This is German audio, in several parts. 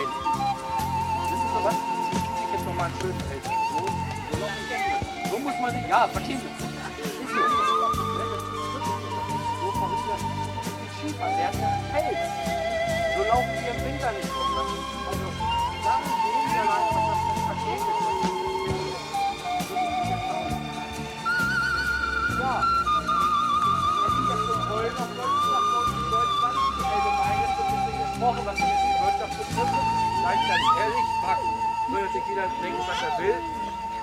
rein. Wissen Sie was? Sie ziehen sich jetzt nochmal einen schönen Feld. So muss man sich, ja, verstehen Sie. Ist so. So verrückt das. Skifahren, der hat ja Fels. So laufen wir im Winter nicht rum. Also, darum sehen wir alleine, was das für ein Paket ist. Ja. Es ist ja schon Heulen auf Deutschland, allgemein ist so ein bisschen gesprochen, was jetzt die Wirtschaft betrifft. Sag ich ganz ehrlich, mag sich jeder denken, was er will.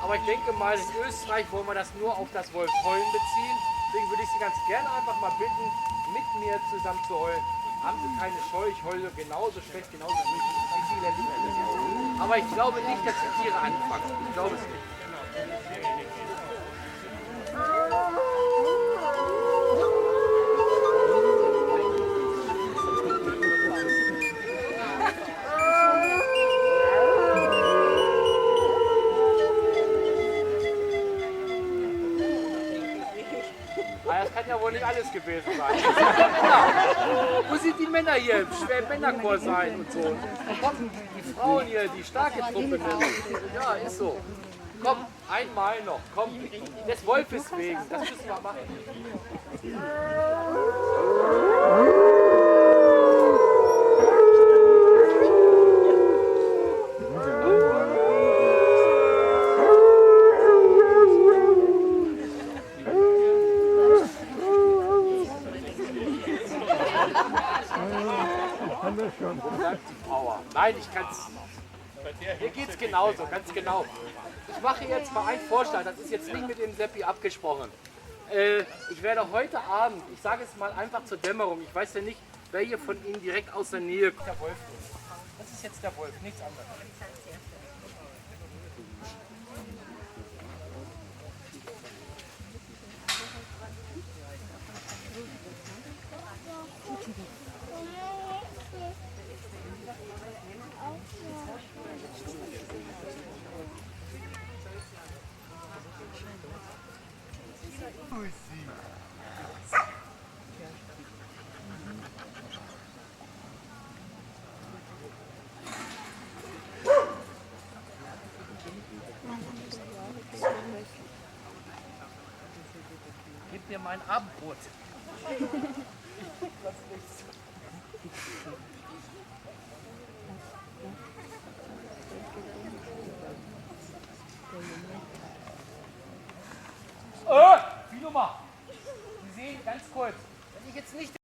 Aber ich denke mal, in Österreich wollen wir das nur auf das Wolfheulen beziehen. Deswegen würde ich Sie ganz gerne einfach mal bitten, mit mir zusammen zu heulen. Haben Sie keine Scheu, ich heule genauso schlecht, genauso wie Sie letzten Endes. Aber ich glaube nicht, dass die Tiere anfangen. Ich glaube es nicht. Das kann ja wohl nicht alles gewesen sein. Ja. Wo sind die Männer hier? Schwer Männerchor sein und so. Komm, die Frauen hier, die starke Truppe nennen. Ja, ist so. Komm, einmal noch. Komm, des Wolfes wegen. Das müssen wir machen. Nein, ich kann es. Mir geht es genauso, ganz genau. Ich mache jetzt mal einen Vorschlag, das ist jetzt nicht mit dem Seppi abgesprochen. Ich werde heute Abend, ich sage es mal einfach zur Dämmerung, ich weiß ja nicht, wer hier von Ihnen direkt aus der Nähe kommt. Der Wolf. Das ist jetzt der Wolf, nichts anderes. Gib mir mein Abendbrot. Wie Nummer? Sie sehen ganz kurz, wenn ich jetzt nicht